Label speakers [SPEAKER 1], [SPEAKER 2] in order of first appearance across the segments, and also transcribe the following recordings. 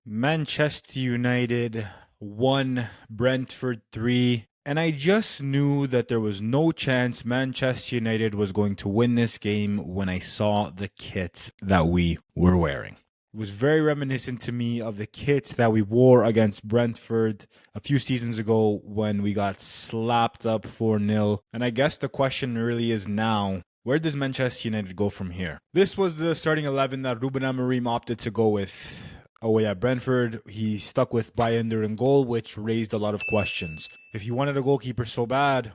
[SPEAKER 1] Manchester United 1, Brentford 3, and I just knew that there was no chance Manchester United was going to win this game when I saw the kits that we were wearing. It was very reminiscent to me of the kits that we wore against Brentford a few seasons ago when we got slapped up 4-0. And I guess the question really is now, where does Manchester United go from here? This was the starting 11 that Ruben Amorim opted to go with away at Brentford. He stuck with Bayender in goal, which raised a lot of questions. If you wanted a goalkeeper so bad,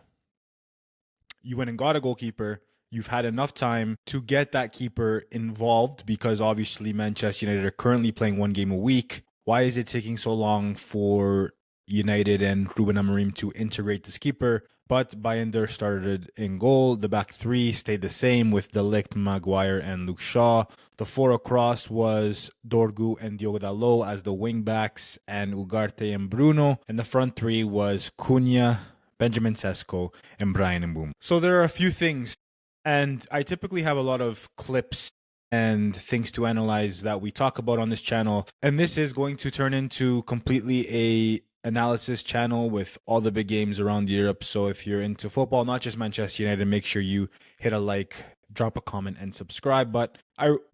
[SPEAKER 1] you went and got a goalkeeper. You've had enough time to get that keeper involved because obviously Manchester United are currently playing one game a week. Why is it taking so long for United and Ruben Amorim to integrate this keeper? But Bayender started in goal. The back three stayed the same with De Ligt, Maguire, and Luke Shaw. The four across was Dorgu and Diogo Dalot as the wing backs, and Ugarte and Bruno. And the front three was Cunha, Benjamin Sesko, and Brian Mboum. So there are a few things, and I typically have a lot of clips and things to analyze that we talk about on this channel. And this is going to turn into completely a analysis channel with all the big games around Europe. So if you're into football, not just Manchester United, make sure you hit a like, drop a comment, and subscribe. But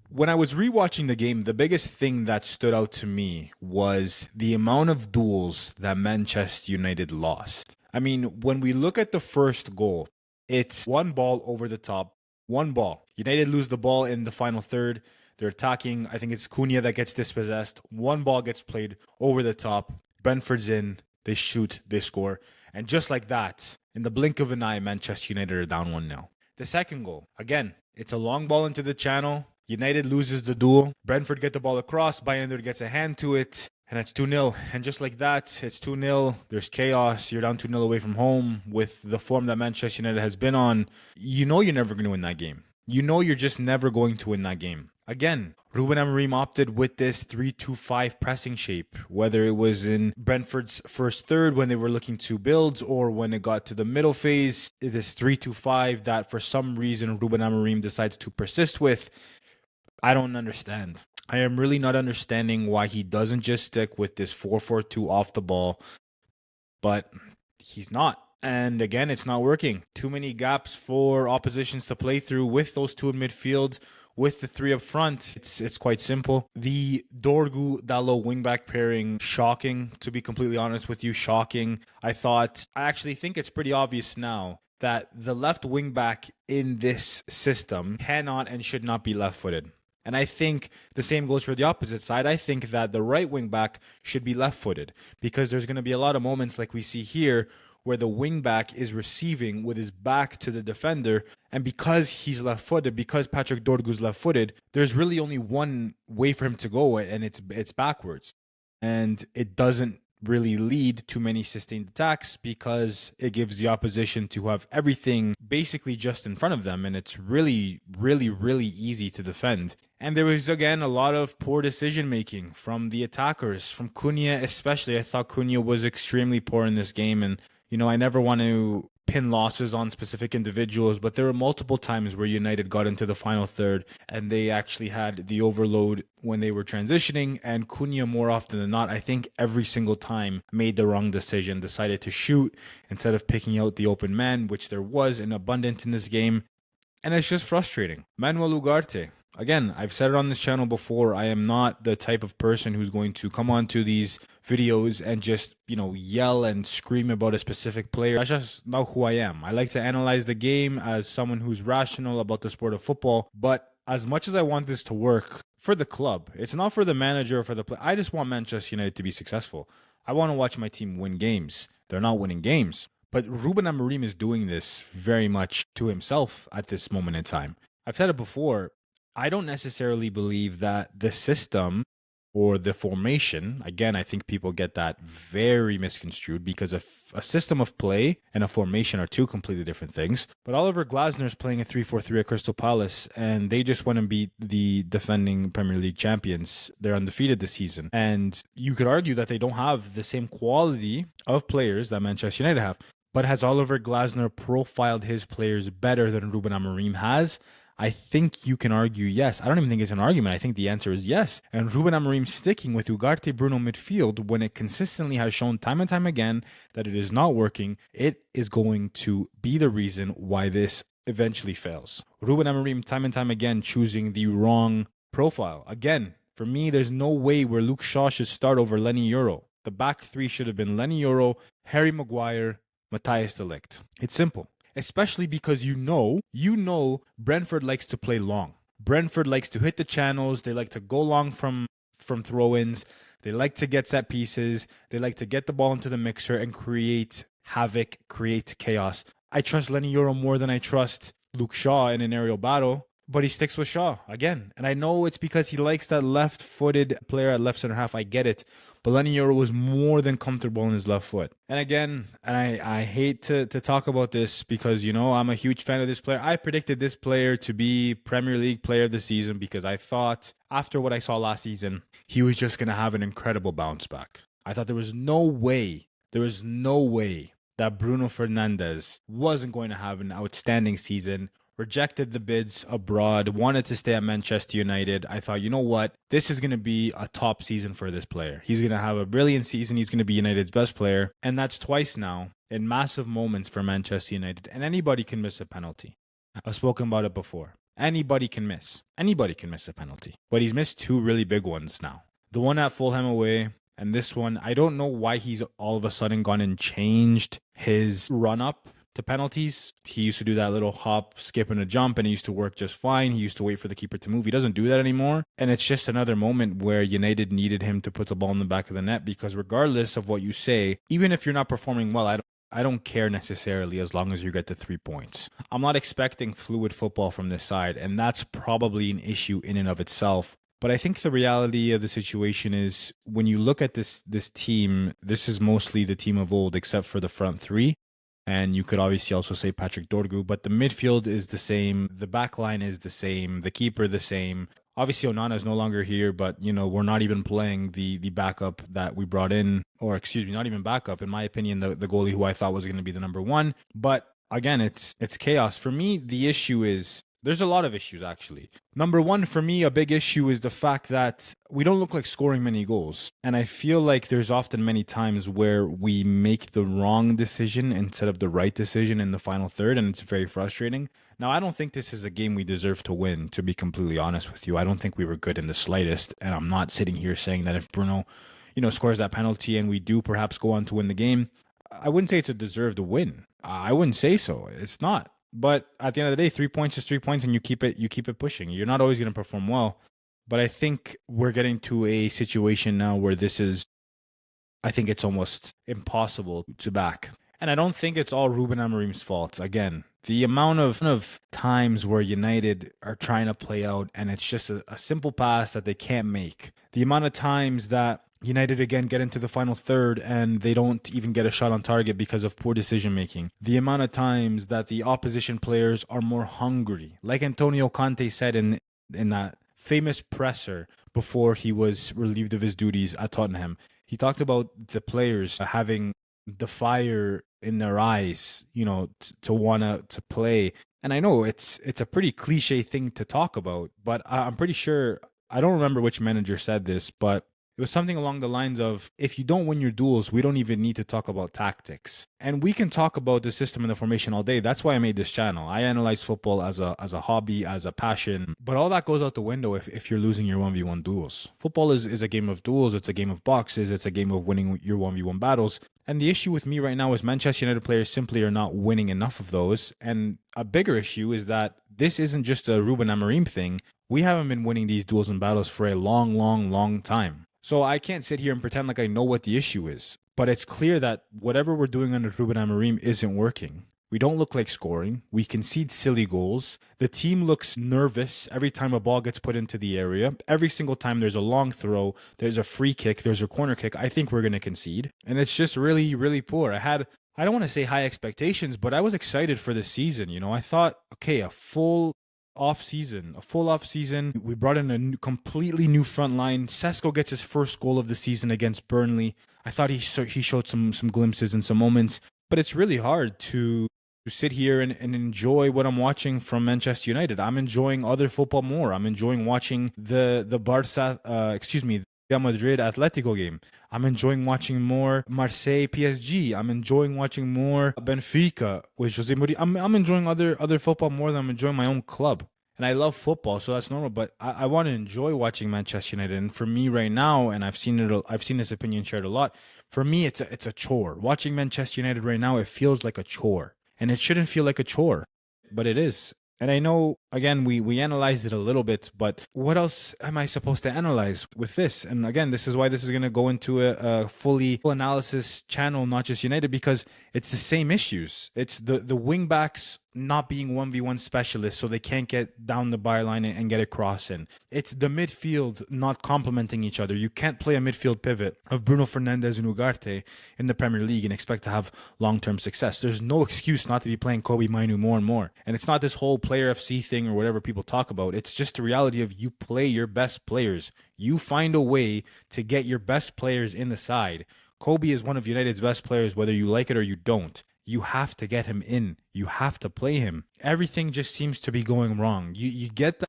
[SPEAKER 1] when I was rewatching the game, the biggest thing that stood out to me was the amount of duels that Manchester United lost. I mean, when we look at the first goal, it's one ball over the top, one ball. United lose the ball in the final third. They're attacking. I think it's Cunha that gets dispossessed. One ball gets played over the top. Brentford's in. They shoot. They score. And just like that, in the blink of an eye, Manchester United are down 1-0. The second goal, again, it's a long ball into the channel. United loses the duel. Brentford get the ball across. Bayender gets a hand to it. And it's 2-0. And just like that, it's 2-0. There's chaos. You're down 2-0 away from home with the form that Manchester United has been on. You know you're never going to win that game. You know you're just never going to win that game. Again, Ruben Amorim opted with this 3-2-5 pressing shape, whether it was in Brentford's first third when they were looking to build or when it got to the middle phase, this 3-2-5 that for some reason Ruben Amorim decides to persist with. I don't understand. I am really not understanding why he doesn't just stick with this 4-4-2 off the ball, but he's not. And again, it's not working. Too many gaps for oppositions to play through with those two in midfield, with the three up front. It's quite simple. The Dorgu Dalot wingback pairing, shocking, to be completely honest with you, shocking. I actually think it's pretty obvious now that the left wingback in this system cannot and should not be left-footed. And I think the same goes for the opposite side. I think that the right wing back should be left-footed because there's going to be a lot of moments like we see here where the wing back is receiving with his back to the defender. And because he's left-footed, because Patrick Dorgu's left-footed, there's really only one way for him to go, and it's backwards. And it doesn't really lead to many sustained attacks because it gives the opposition to have everything basically just in front of them, and it's really, really, really easy to defend. And there was, again, a lot of poor decision-making from the attackers, from Cunha especially. I thought Cunha was extremely poor in this game, and, you know, I never want to pin losses on specific individuals, but there were multiple times where United got into the final third and they actually had the overload when they were transitioning, and Cunha, more often than not, I think every single time, made the wrong decision, decided to shoot instead of picking out the open man, which there was in abundance in this game. And it's just frustrating. Manuel Ugarte. Again, I've said it on this channel before, I am not the type of person who's going to come onto these videos and just, yell and scream about a specific player. That's just not who I am. I like to analyze the game as someone who's rational about the sport of football. But as much as I want this to work for the club, it's not for the manager or for the player. I just want Manchester United to be successful. I want to watch my team win games. They're not winning games. But Ruben Amorim is doing this very much to himself at this moment in time. I've said it before. I don't necessarily believe that the system or the formation, again, I think people get that very misconstrued because a system of play and a formation are two completely different things. But Oliver Glasner's playing a 3-4-3 at Crystal Palace, and they just went and beat the defending Premier League champions. They're undefeated this season. And you could argue that they don't have the same quality of players that Manchester United have. But has Oliver Glasner profiled his players better than Ruben Amorim has? I think you can argue yes. I don't even think it's an argument. I think the answer is yes. And Ruben Amorim sticking with Ugarte Bruno midfield when it consistently has shown time and time again that it is not working, it is going to be the reason why this eventually fails. Ruben Amorim time and time again choosing the wrong profile. Again, for me, there's no way where Luke Shaw should start over Lenny Euro. The back three should have been Lenny Euro, Harry Maguire, Matthias de Ligt. It's simple. Especially because you know Brentford likes to play long. Brentford likes to hit the channels. They like to go long from throw-ins. They like to get set pieces. They like to get the ball into the mixer and create havoc, create chaos. I trust Lenny Euro more than I trust Luke Shaw in an aerial battle. But he sticks with Shaw again. And I know it's because he likes that left-footed player at left center half. I get it. But Lenny Euro was more than comfortable in his left foot. And again, and I hate to talk about this because, I'm a huge fan of this player. I predicted this player to be Premier League player of the season because I thought after what I saw last season, he was just going to have an incredible bounce back. I thought there was no way that Bruno Fernandes wasn't going to have an outstanding season. Rejected the bids abroad, wanted to stay at Manchester United. I thought, you know what? This is going to be a top season for this player. He's going to have a brilliant season. He's going to be United's best player. And that's twice now in massive moments for Manchester United. And anybody can miss a penalty. I've spoken about it before. Anybody can miss. Anybody can miss a penalty. But he's missed two really big ones now. The one at Fulham away, and this one, I don't know why he's all of a sudden gone and changed his run-up to penalties. He used to do that little hop, skip, and a jump, and he used to work just fine. He used to wait for the keeper to move. He doesn't do that anymore. And it's just another moment where United needed him to put the ball in the back of the net because regardless of what you say, even if you're not performing well, I don't care necessarily as long as you get the 3 points. I'm not expecting fluid football from this side, and that's probably an issue in and of itself. But I think the reality of the situation is when you look at this team, this is mostly the team of old except for the front three. And you could obviously also say Patrick Dorgu, but the midfield is the same. The back line is the same. The keeper the same. Obviously, Onana is no longer here, but, we're not even playing the backup that we brought in. Or, excuse me, not even backup. In my opinion, the goalie who I thought was going to be the number one. But, again, it's chaos. For me, the issue is there's a lot of issues, actually. Number one, for me, a big issue is the fact that we don't look like scoring many goals. And I feel like there's often many times where we make the wrong decision instead of the right decision in the final third, and it's very frustrating. Now, I don't think this is a game we deserve to win, to be completely honest with you. I don't think we were good in the slightest, and I'm not sitting here saying that if Bruno, scores that penalty and we do perhaps go on to win the game, I wouldn't say it's a deserved win. I wouldn't say so. It's not. But at the end of the day, 3 points is 3 points, and you keep it pushing. You're not always going to perform well. But I think we're getting to a situation now where I think it's almost impossible to back. And I don't think it's all Ruben Amorim's fault. Again, the amount of times where United are trying to play out and it's just a simple pass that they can't make. The amount of times that United again get into the final third and they don't even get a shot on target because of poor decision making. The amount of times that the opposition players are more hungry. Like Antonio Conte said in that famous presser before he was relieved of his duties at Tottenham. He talked about the players having the fire in their eyes, to want to play. And I know it's a pretty cliche thing to talk about, but I'm pretty sure, I don't remember which manager said this, but it was something along the lines of, if you don't win your duels, we don't even need to talk about tactics. And we can talk about the system and the formation all day. That's why I made this channel. I analyze football as a hobby, as a passion. But all that goes out the window if you're losing your 1v1 duels. Football is a game of duels. It's a game of boxes. It's a game of winning your 1v1 battles. And the issue with me right now is Manchester United players simply are not winning enough of those. And a bigger issue is that this isn't just a Ruben Amorim thing. We haven't been winning these duels and battles for a long, long, long time. So I can't sit here and pretend like I know what the issue is. But it's clear that whatever we're doing under Ruben Amorim isn't working. We don't look like scoring. We concede silly goals. The team looks nervous every time a ball gets put into the area. Every single time there's a long throw, there's a free kick, there's a corner kick, I think we're going to concede. And it's just really, really poor. I don't want to say high expectations, but I was excited for this season. I thought, okay, a full off season. We brought in a completely new front line. Sesko gets his first goal of the season against Burnley. I thought he showed some glimpses and some moments, but it's really hard to sit here and enjoy what I'm watching from Manchester United. I'm enjoying other football more. I'm enjoying watching the Barca, Real Madrid Atletico game. I'm enjoying watching more Marseille PSG. I'm enjoying watching more Benfica with Jose Mourinho. I'm enjoying other football more than I'm enjoying my own club. And I love football, so that's normal. But I want to enjoy watching Manchester United. And for me right now, and I've seen this opinion shared a lot. For me, it's a chore. Watching Manchester United right now, it feels like a chore, and it shouldn't feel like a chore, but it is. And I know, again, we analyzed it a little bit, but what else am I supposed to analyze with this? And again, this is why this is going to go into a fully full analysis channel, not just United, because it's the same issues. It's the wing backs not being 1v1 specialists, so they can't get down the byline and get a cross in. It's the midfield not complementing each other. You can't play a midfield pivot of Bruno Fernandes and Ugarte in the Premier League and expect to have long-term success. There's no excuse not to be playing Kobe Mainu more and more. And it's not this whole player FC thing or whatever people talk about. It's just the reality of you play your best players. You find a way to get your best players in the side. Kobe is one of United's best players, whether you like it or you don't. You have to get him in. You have to play him. Everything just seems to be going wrong. You get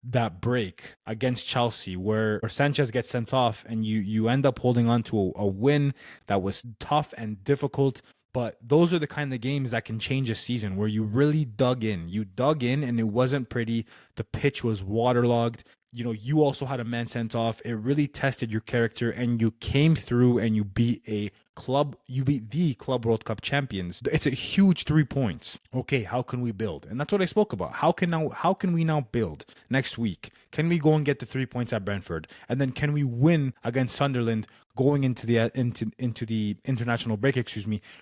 [SPEAKER 1] that break against Chelsea where Sanchez gets sent off and you end up holding on to a win that was tough and difficult. But those are the kind of games that can change a season where you really dug in. You dug in and it wasn't pretty. The pitch was waterlogged. You also had a man sent off. It really tested your character and you came through and you beat the Club World Cup champions. It's a huge 3 points. Okay, how can we build? And that's what I spoke about. How can we now build next week? Can we go and get the 3 points at Brentford? And then can we win against Sunderland going into the international break,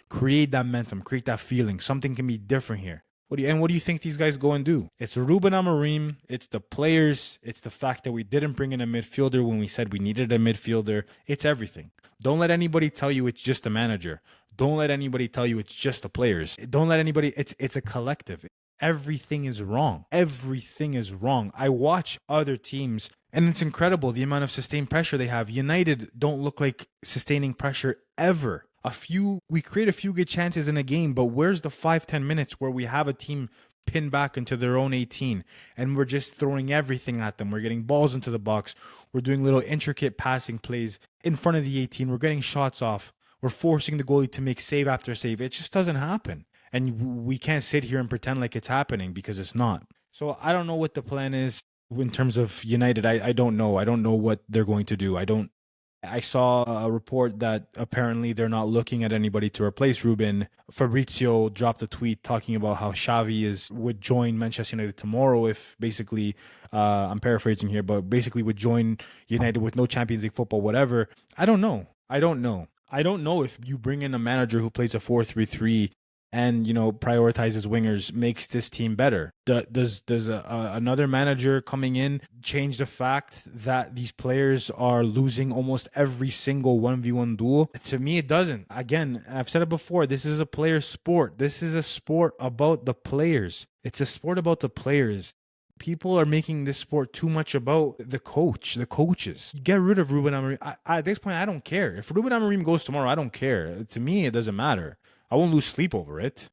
[SPEAKER 1] create that momentum, create that feeling. Something can be different here. What do you think these guys go and do? It's Ruben Amorim, it's the players, it's the fact that we didn't bring in a midfielder when we said we needed a midfielder. It's everything. Don't let anybody tell you it's just a manager. Don't let anybody tell you it's just the players. Don't let anybody it's a collective. Everything is wrong. Everything is wrong. I watch other teams and it's incredible the amount of sustained pressure they have. United don't look like sustaining pressure ever. We create a few good chances in a game, but where's the 5-10 minutes where we have a team pinned back into their own 18 and we're just throwing everything at them? We're getting balls into the box. We're doing little intricate passing plays in front of the 18. We're getting shots off. We're forcing the goalie to make save after save. It just doesn't happen. And we can't sit here and pretend like it's happening because it's not. So I don't know what the plan is in terms of United. I don't know. I don't know what they're going to do. I saw a report that apparently they're not looking at anybody to replace Ruben. Fabrizio dropped a tweet talking about how Xavi would join Manchester United tomorrow if basically, I'm paraphrasing here, but basically would join United with no Champions League football, whatever. I don't know. I don't know if you bring in a manager who plays a 4-3-3 and prioritizes wingers makes this team better. Does another manager coming in change the fact that these players are losing almost every single 1v1 duel? To me, it doesn't. Again, I've said it before, this is a player sport. This is a sport about the players. It's a sport about the players. People are making this sport too much about the coaches. Get rid of Ruben Amorim. At this point, I don't care. If Ruben Amorim goes tomorrow, I don't care. To me, it doesn't matter. I won't lose sleep over it.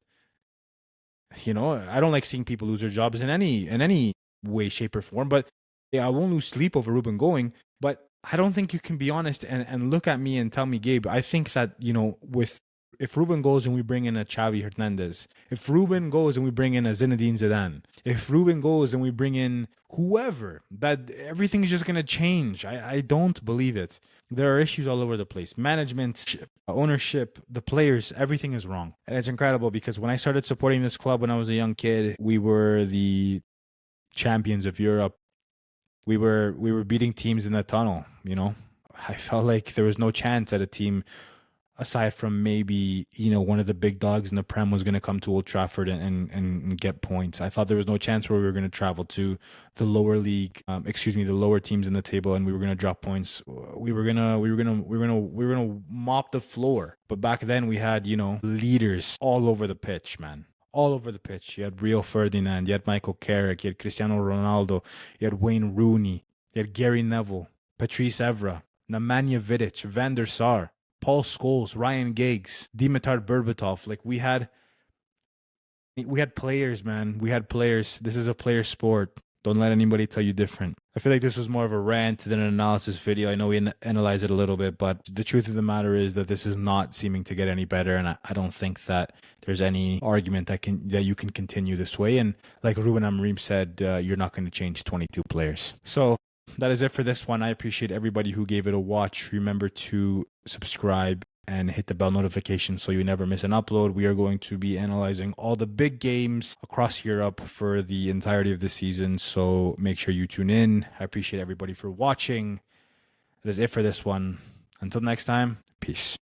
[SPEAKER 1] I don't like seeing people lose their jobs in any way, shape, or form. But yeah, I won't lose sleep over Ruben going. But I don't think you can be honest and look at me and tell me, Gabe, I think that, if Ruben goes and we bring in a Xavi Hernandez, if Ruben goes and we bring in a Zinedine Zidane, if Ruben goes and we bring in whoever, that everything is just going to change. I don't believe it. There are issues all over the place. Management, ownership, the players, everything is wrong. And it's incredible because when I started supporting this club when I was a young kid, we were the champions of Europe. We were beating teams in the tunnel, I felt like there was no chance at a team aside from maybe, one of the big dogs in the Prem was going to come to Old Trafford and get points. I thought there was no chance where we were going to travel to the lower league, the lower teams in the table, and we were going to drop points. We were gonna mop the floor. But back then we had, leaders all over the pitch, man. All over the pitch. You had Rio Ferdinand, you had Michael Carrick, you had Cristiano Ronaldo, you had Wayne Rooney, you had Gary Neville, Patrice Evra, Nemanja Vidic, Van der Sar, Paul Scholes, Ryan Giggs, Dimitar Berbatov. Like we had We had players, man. We had players. This is a player sport. Don't let anybody tell you different. I feel like this was more of a rant than an analysis video. I know we analyze it a little bit, but the truth of the matter is that this is not seeming to get any better, and I don't think that there's any argument that you can continue this way. And like Ruben Amorim said, you're not going to change 22 players. So that is it for this one. I appreciate everybody who gave it a watch. Remember to subscribe and hit the bell notification so you never miss an upload. We are going to be analyzing all the big games across Europe for the entirety of the season, so make sure you tune in. I appreciate everybody for watching. That is it for this one. Until next time, peace.